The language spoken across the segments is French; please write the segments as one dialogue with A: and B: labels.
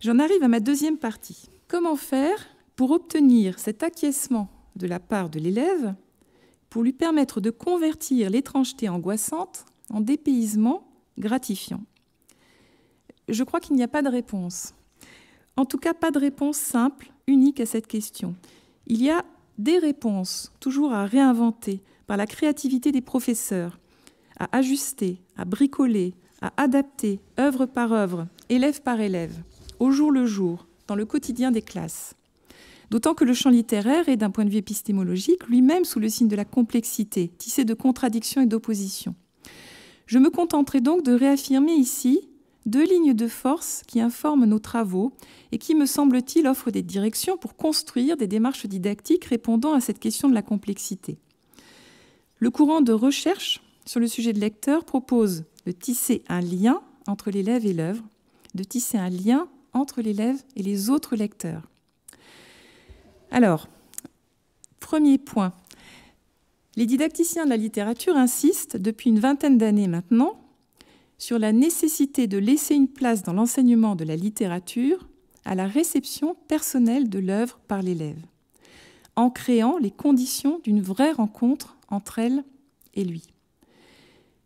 A: J'en arrive à ma deuxième partie. Comment faire pour obtenir cet acquiescement de la part de l'élève, pour lui permettre de convertir l'étrangeté angoissante en dépaysement gratifiant? Je crois qu'il n'y a pas de réponse. En tout cas, pas de réponse simple, unique à cette question. Il y a des réponses, toujours à réinventer, par la créativité des professeurs, à ajuster, à bricoler, à adapter, œuvre par œuvre, élève par élève, au jour le jour, dans le quotidien des classes. D'autant que le champ littéraire est, d'un point de vue épistémologique, lui-même sous le signe de la complexité, tissé de contradictions et d'oppositions. Je me contenterai donc de réaffirmer ici 2 lignes de force qui informent nos travaux et qui, me semble-t-il, offrent des directions pour construire des démarches didactiques répondant à cette question de la complexité. Le courant de recherche sur le sujet de lecteur propose de tisser un lien entre l'élève et l'œuvre, de tisser un lien entre l'élève et les autres lecteurs. Alors, premier point, les didacticiens de la littérature insistent depuis une vingtaine d'années maintenant sur la nécessité de laisser une place dans l'enseignement de la littérature à la réception personnelle de l'œuvre par l'élève, en créant les conditions d'une vraie rencontre entre elle et lui.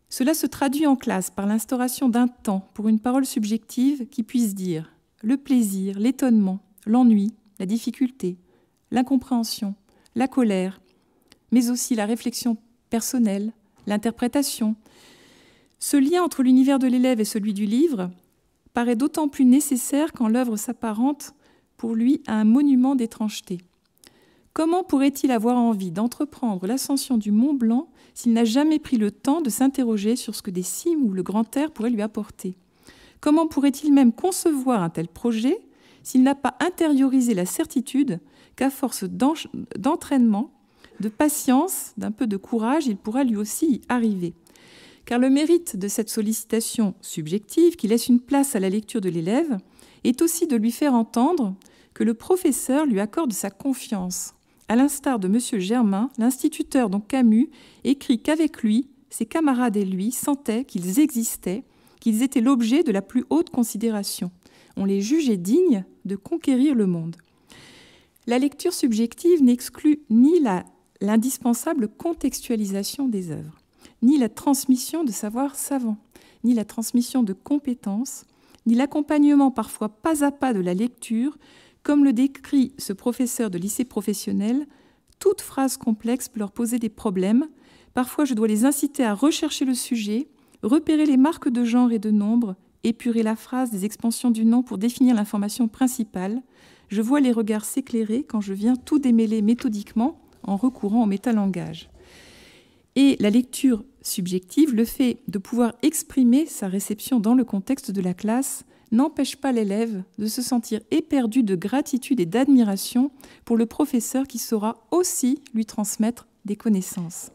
A: Cela se traduit en classe par l'instauration d'un temps pour une parole subjective qui puisse dire le plaisir, l'étonnement, l'ennui, la difficulté, l'incompréhension, la colère, mais aussi la réflexion personnelle, l'interprétation. Ce lien entre l'univers de l'élève et celui du livre paraît d'autant plus nécessaire quand l'œuvre s'apparente pour lui à un monument d'étrangeté. Comment pourrait-il avoir envie d'entreprendre l'ascension du Mont Blanc s'il n'a jamais pris le temps de s'interroger sur ce que des cimes ou le grand air pourraient lui apporter? Comment pourrait-il même concevoir un tel projet s'il n'a pas intériorisé la certitude qu'à force d'entraînement, de patience, d'un peu de courage, il pourra lui aussi y arriver? Car le mérite de cette sollicitation subjective qui laisse une place à la lecture de l'élève est aussi de lui faire entendre que le professeur lui accorde sa confiance. À l'instar de M. Germain, l'instituteur dont Camus écrit qu'avec lui, ses camarades et lui sentaient qu'ils existaient, qu'ils étaient l'objet de la plus haute considération. On les jugeait dignes de conquérir le monde. La lecture subjective n'exclut ni l'indispensable contextualisation des œuvres, ni la transmission de savoirs savants, ni la transmission de compétences, ni l'accompagnement parfois pas à pas de la lecture, comme le décrit ce professeur de lycée professionnel. Toute phrase complexe peut leur poser des problèmes. Parfois, je dois les inciter à rechercher le sujet, repérer les marques de genre et de nombre, épurer la phrase des expansions du nom pour définir l'information principale. Je vois les regards s'éclairer quand je viens tout démêler méthodiquement en recourant au métalangage. Et la lecture subjective, le fait de pouvoir exprimer sa réception dans le contexte de la classe, n'empêche pas l'élève de se sentir éperdu de gratitude et d'admiration pour le professeur qui saura aussi lui transmettre des connaissances.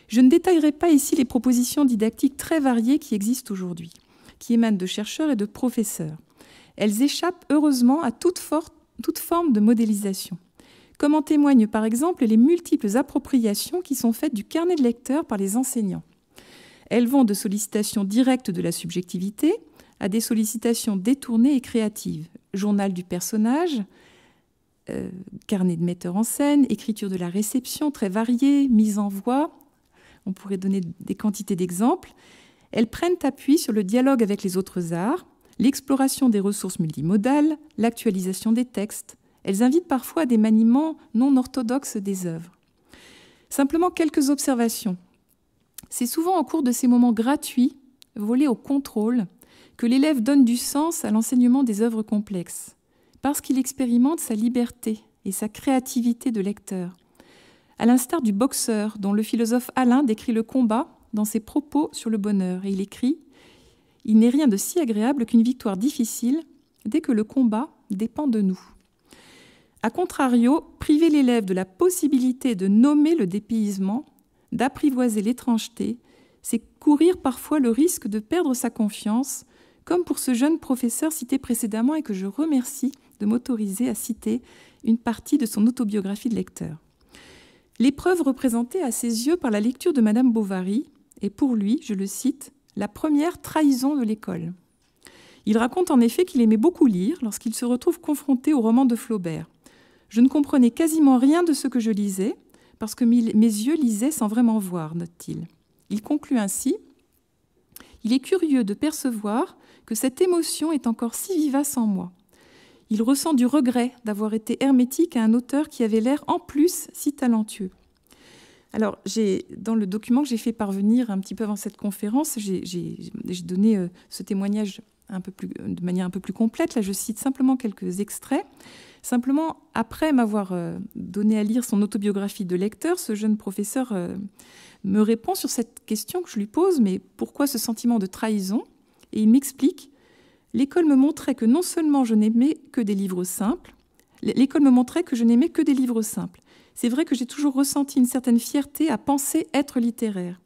A: Je ne détaillerai pas ici les propositions didactiques très variées qui existent aujourd'hui, qui émanent de chercheurs et de professeurs. Elles échappent heureusement à toute forme de modélisation, comme en témoignent par exemple les multiples appropriations qui sont faites du carnet de lecteur par les enseignants. Elles vont de sollicitations directes de la subjectivité à des sollicitations détournées et créatives. Journal du personnage, carnet de metteur en scène, écriture de la réception très variée, mise en voix. On pourrait donner des quantités d'exemples. Elles prennent appui sur le dialogue avec les autres arts, l'exploration des ressources multimodales, l'actualisation des textes. Elles invitent parfois à des maniements non orthodoxes des œuvres. Simplement quelques observations. C'est souvent au cours de ces moments gratuits, volés au contrôle, que l'élève donne du sens à l'enseignement des œuvres complexes, parce qu'il expérimente sa liberté et sa créativité de lecteur. À l'instar du boxeur, dont le philosophe Alain décrit le combat dans ses propos sur le bonheur. Et il écrit « Il n'est rien de si agréable qu'une victoire difficile dès que le combat dépend de nous ». A contrario, priver l'élève de la possibilité de nommer le dépaysement, d'apprivoiser l'étrangeté, c'est courir parfois le risque de perdre sa confiance, comme pour ce jeune professeur cité précédemment et que je remercie de m'autoriser à citer une partie de son autobiographie de lecteur. L'épreuve représentée à ses yeux par la lecture de Madame Bovary est pour lui, je le cite, « la première trahison de l'école ». Il raconte en effet qu'il aimait beaucoup lire lorsqu'il se retrouve confronté au roman de Flaubert. « Je ne comprenais quasiment rien de ce que je lisais, parce que mes yeux lisaient sans vraiment voir », note-t-il. Il conclut ainsi « Il est curieux de percevoir que cette émotion est encore si vivace en moi. Il ressent du regret d'avoir été hermétique à un auteur qui avait l'air en plus si talentueux. » Alors, dans le document que j'ai fait parvenir un petit peu avant cette conférence, j'ai donné ce témoignage de manière un peu plus complète. Là, je cite simplement quelques extraits. Simplement, après m'avoir donné à lire son autobiographie de lecteur, ce jeune professeur me répond sur cette question que je lui pose, mais pourquoi ce sentiment de trahison? Et il m'explique, l'école me montrait que non seulement je n'aimais que des livres simples, C'est vrai que j'ai toujours ressenti une certaine fierté à penser être littéraire.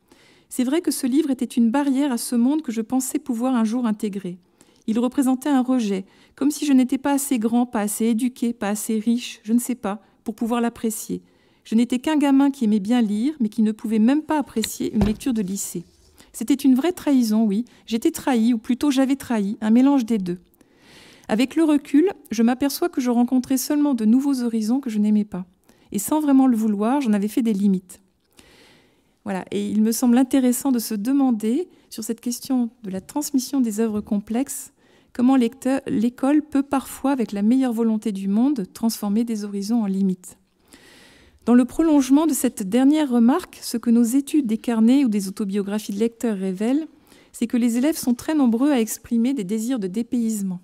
A: C'est vrai que ce livre était une barrière à ce monde que je pensais pouvoir un jour intégrer. Il représentait un rejet, comme si je n'étais pas assez grand, pas assez éduqué, pas assez riche, je ne sais pas, pour pouvoir l'apprécier. Je n'étais qu'un gamin qui aimait bien lire, mais qui ne pouvait même pas apprécier une lecture de lycée. C'était une vraie trahison, oui. J'étais trahi, ou plutôt j'avais trahi, un mélange des deux. Avec le recul, je m'aperçois que je rencontrais seulement de nouveaux horizons que je n'aimais pas. Et sans vraiment le vouloir, j'en avais fait des limites. Voilà. Et il me semble intéressant de se demander, sur cette question de la transmission des œuvres complexes, comment l'école peut parfois, avec la meilleure volonté du monde, transformer des horizons en limites. Dans le prolongement de cette dernière remarque, ce que nos études des carnets ou des autobiographies de lecteurs révèlent, c'est que les élèves sont très nombreux à exprimer des désirs de dépaysement,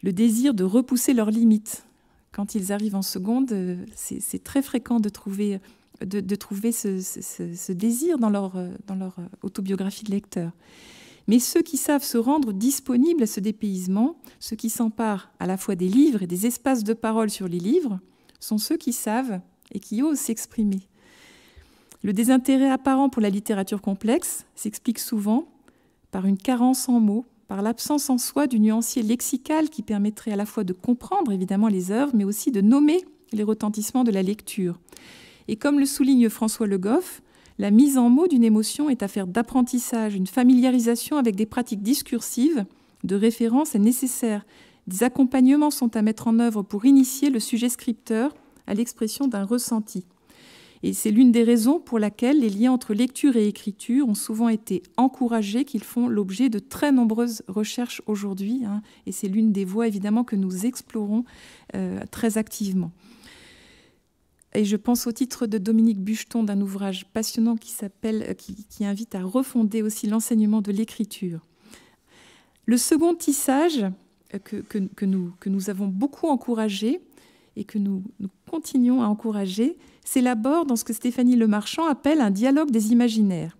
A: le désir de repousser leurs limites. Quand ils arrivent en seconde, c'est très fréquent de trouver ce désir dans leur autobiographie de lecteur. Mais ceux qui savent se rendre disponibles à ce dépaysement, ceux qui s'emparent à la fois des livres et des espaces de parole sur les livres, sont ceux qui savent et qui osent s'exprimer. Le désintérêt apparent pour la littérature complexe s'explique souvent par une carence en mots, par l'absence en soi du nuancier lexical qui permettrait à la fois de comprendre évidemment les œuvres, mais aussi de nommer les retentissements de la lecture. Et comme le souligne François Le Goff, la mise en mots d'une émotion est affaire d'apprentissage. Une familiarisation avec des pratiques discursives de référence est nécessaire. Des accompagnements sont à mettre en œuvre pour initier le sujet scripteur à l'expression d'un ressenti. Et c'est l'une des raisons pour laquelle les liens entre lecture et écriture ont souvent été encouragés, qu'ils font l'objet de très nombreuses recherches aujourd'hui. Et c'est l'une des voies, évidemment, que nous explorons très activement. Et je pense au titre de Dominique Bucheton d'un ouvrage passionnant qui invite à refonder aussi l'enseignement de l'écriture. Le second tissage que nous avons beaucoup encouragé et que nous continuons à encourager, s'élabore dans ce que Stéphanie Lemarchand appelle un dialogue des imaginaires.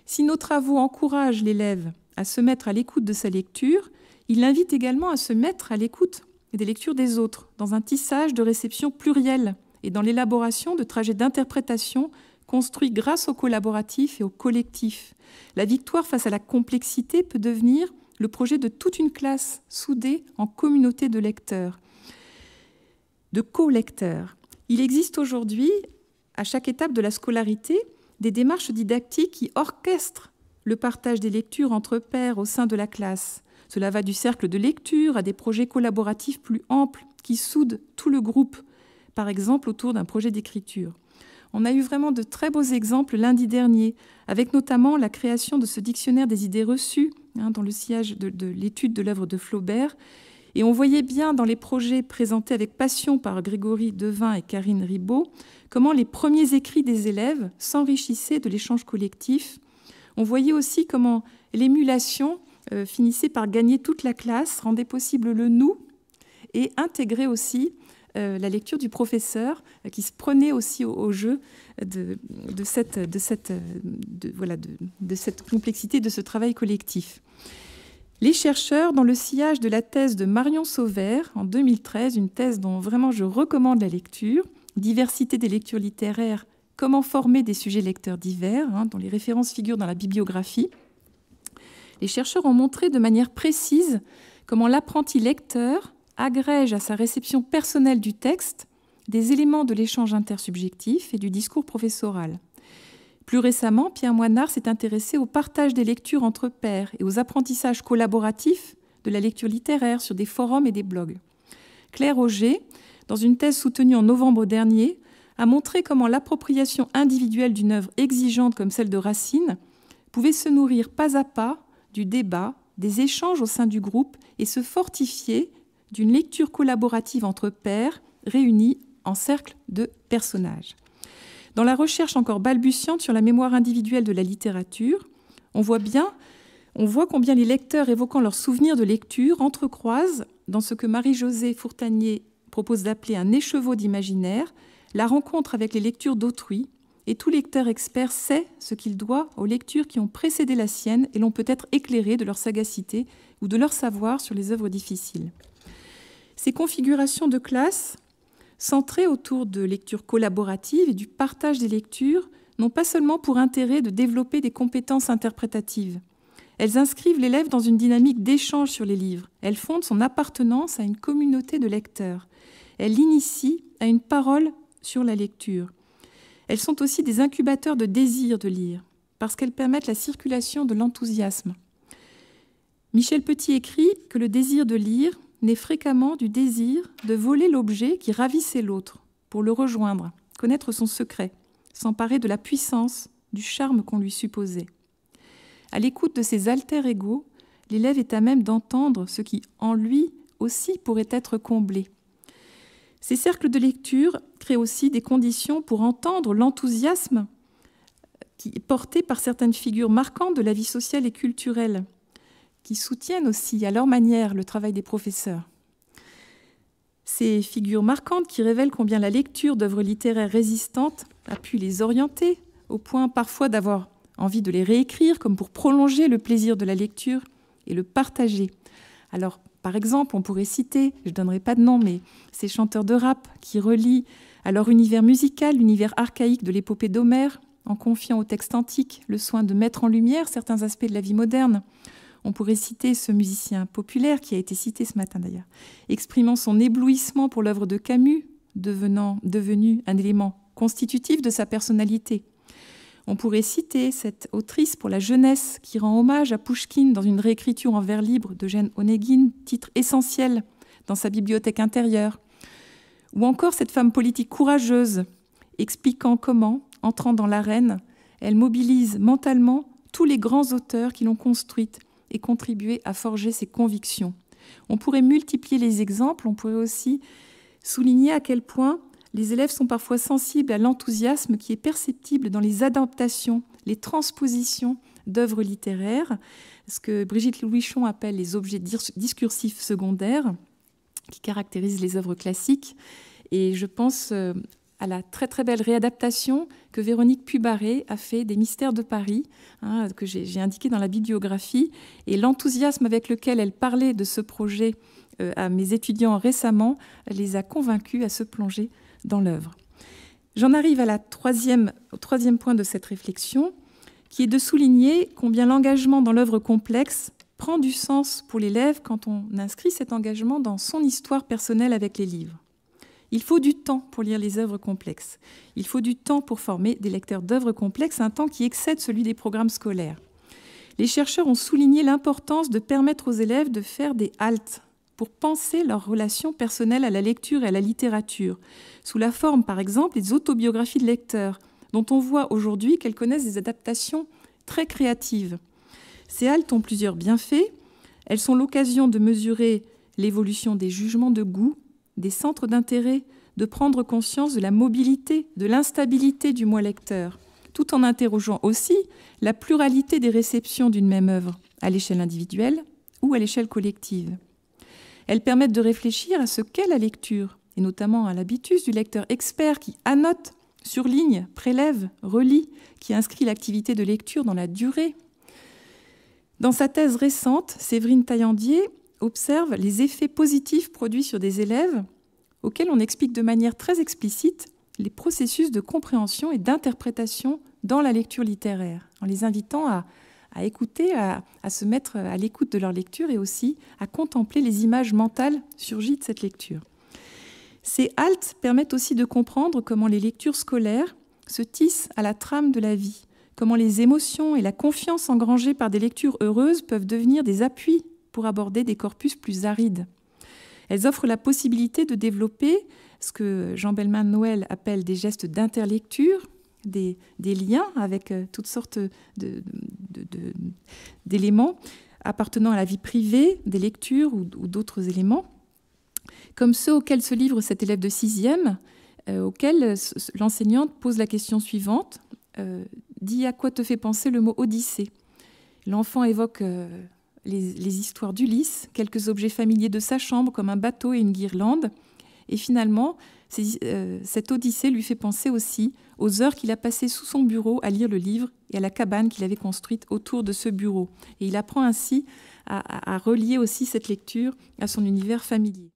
A: Si nos travaux encouragent l'élève à se mettre à l'écoute de sa lecture, il l'invite également à se mettre à l'écoute des lectures des autres, dans un tissage de réception plurielle et dans l'élaboration de trajets d'interprétation construits grâce au collaboratif et au collectif. La victoire face à la complexité peut devenir le projet de toute une classe soudée en communauté de lecteurs, de co-lecteurs. Il existe aujourd'hui, à chaque étape de la scolarité, des démarches didactiques qui orchestrent le partage des lectures entre pairs au sein de la classe. Cela va du cercle de lecture à des projets collaboratifs plus amples qui soudent tout le groupe, par exemple autour d'un projet d'écriture. On a eu vraiment de très beaux exemples lundi dernier, avec notamment la création de ce dictionnaire des idées reçues, dans le sillage de l'étude de l'œuvre de Flaubert. Et on voyait bien dans les projets présentés avec passion par Grégory Devin et Karine Ribaud comment les premiers écrits des élèves s'enrichissaient de l'échange collectif. On voyait aussi comment l'émulation finissait par gagner toute la classe, rendait possible le « nous » et intégrait aussi la lecture du professeur qui se prenait aussi au jeu de cette complexité, de ce travail collectif. Les chercheurs, dans le sillage de la thèse de Marion Sauvert, en 2013, une thèse dont vraiment je recommande la lecture, « Diversité des lectures littéraires, comment former des sujets lecteurs divers », dont les références figurent dans la bibliographie, les chercheurs ont montré de manière précise comment l'apprenti lecteur agrège à sa réception personnelle du texte des éléments de l'échange intersubjectif et du discours professoral. Plus récemment, Pierre Moinard s'est intéressé au partage des lectures entre pairs et aux apprentissages collaboratifs de la lecture littéraire sur des forums et des blogs. Claire Auger, dans une thèse soutenue en novembre dernier, a montré comment l'appropriation individuelle d'une œuvre exigeante comme celle de Racine pouvait se nourrir pas à pas du débat, des échanges au sein du groupe et se fortifier d'une lecture collaborative entre pairs réunis en cercle de personnages. Dans la recherche encore balbutiante sur la mémoire individuelle de la littérature, on voit combien les lecteurs évoquant leurs souvenirs de lecture entrecroisent, dans ce que Marie-Josée Fourtanier propose d'appeler un écheveau d'imaginaire, la rencontre avec les lectures d'autrui, et tout lecteur expert sait ce qu'il doit aux lectures qui ont précédé la sienne et l'ont peut-être éclairé de leur sagacité ou de leur savoir sur les œuvres difficiles. Ces configurations de classe, centrées autour de lectures collaboratives et du partage des lectures, n'ont pas seulement pour intérêt de développer des compétences interprétatives. Elles inscrivent l'élève dans une dynamique d'échange sur les livres. Elles fondent son appartenance à une communauté de lecteurs. Elles l'initient à une parole sur la lecture. Elles sont aussi des incubateurs de désir de lire, parce qu'elles permettent la circulation de l'enthousiasme. Michel Petit écrit que le désir de lire naît fréquemment du désir de voler l'objet qui ravissait l'autre, pour le rejoindre, connaître son secret, s'emparer de la puissance, du charme qu'on lui supposait. À l'écoute de ses alter-ego, l'élève est à même d'entendre ce qui, en lui aussi, pourrait être comblé. Ces cercles de lecture créent aussi des conditions pour entendre l'enthousiasme qui est porté par certaines figures marquantes de la vie sociale et culturelle, qui soutiennent aussi à leur manière le travail des professeurs. Ces figures marquantes qui révèlent combien la lecture d'œuvres littéraires résistantes a pu les orienter, au point parfois d'avoir envie de les réécrire, comme pour prolonger le plaisir de la lecture et le partager. Alors, par exemple, on pourrait citer, je ne donnerai pas de nom, mais ces chanteurs de rap qui relient à leur univers musical, l'univers archaïque de l'épopée d'Homère, en confiant au texte antique le soin de mettre en lumière certains aspects de la vie moderne. On pourrait citer ce musicien populaire, qui a été cité ce matin d'ailleurs, exprimant son éblouissement pour l'œuvre de Camus, devenu un élément constitutif de sa personnalité. On pourrait citer cette autrice pour la jeunesse qui rend hommage à Pouchkine dans une réécriture en vers libre d'Eugène Onegin, titre essentiel dans sa bibliothèque intérieure. Ou encore cette femme politique courageuse, expliquant comment, entrant dans l'arène, elle mobilise mentalement tous les grands auteurs qui l'ont construite et contribué à forger ses convictions. On pourrait multiplier les exemples, on pourrait aussi souligner à quel point les élèves sont parfois sensibles à l'enthousiasme qui est perceptible dans les adaptations, les transpositions d'œuvres littéraires, ce que Brigitte Louichon appelle les objets discursifs secondaires, qui caractérisent les œuvres classiques. Et je pense à la très très belle réadaptation que Véronique Pubaré a fait des Mystères de Paris, que j'ai indiqué dans la bibliographie, et l'enthousiasme avec lequel elle parlait de ce projet à mes étudiants récemment les a convaincus à se plonger dans l'œuvre. J'en arrive au troisième point de cette réflexion, qui est de souligner combien l'engagement dans l'œuvre complexe prend du sens pour l'élève quand on inscrit cet engagement dans son histoire personnelle avec les livres. Il faut du temps pour lire les œuvres complexes. Il faut du temps pour former des lecteurs d'œuvres complexes, un temps qui excède celui des programmes scolaires. Les chercheurs ont souligné l'importance de permettre aux élèves de faire des haltes pour penser leur relation personnelle à la lecture et à la littérature, sous la forme, par exemple, des autobiographies de lecteurs, dont on voit aujourd'hui qu'elles connaissent des adaptations très créatives. Ces haltes ont plusieurs bienfaits. Elles sont l'occasion de mesurer l'évolution des jugements de goût, des centres d'intérêt, de prendre conscience de la mobilité, de l'instabilité du moi lecteur, tout en interrogeant aussi la pluralité des réceptions d'une même œuvre, à l'échelle individuelle ou à l'échelle collective. Elles permettent de réfléchir à ce qu'est la lecture, et notamment à l'habitus du lecteur expert qui annote, surligne, prélève, relit, qui inscrit l'activité de lecture dans la durée. Dans sa thèse récente, Séverine Taillandier observe les effets positifs produits sur des élèves auxquels on explique de manière très explicite les processus de compréhension et d'interprétation dans la lecture littéraire, en les invitant à écouter, à se mettre à l'écoute de leur lecture et aussi à contempler les images mentales surgies de cette lecture. Ces haltes permettent aussi de comprendre comment les lectures scolaires se tissent à la trame de la vie, comment les émotions et la confiance engrangées par des lectures heureuses peuvent devenir des appuis pour aborder des corpus plus arides. Elles offrent la possibilité de développer ce que Jean Belman-Noël appelle des gestes d'interlecture, des liens avec toutes sortes d'éléments appartenant à la vie privée, des lectures ou d'autres éléments, comme ceux auxquels se livre cet élève de 6e, auquel l'enseignante pose la question suivante. Dis à quoi te fait penser le mot Odyssée. L'enfant évoque les histoires d'Ulysse, quelques objets familiers de sa chambre comme un bateau et une guirlande. Et finalement, cette Odyssée lui fait penser aussi aux heures qu'il a passées sous son bureau à lire le livre et à la cabane qu'il avait construite autour de ce bureau. Et il apprend ainsi à relier aussi cette lecture à son univers familier.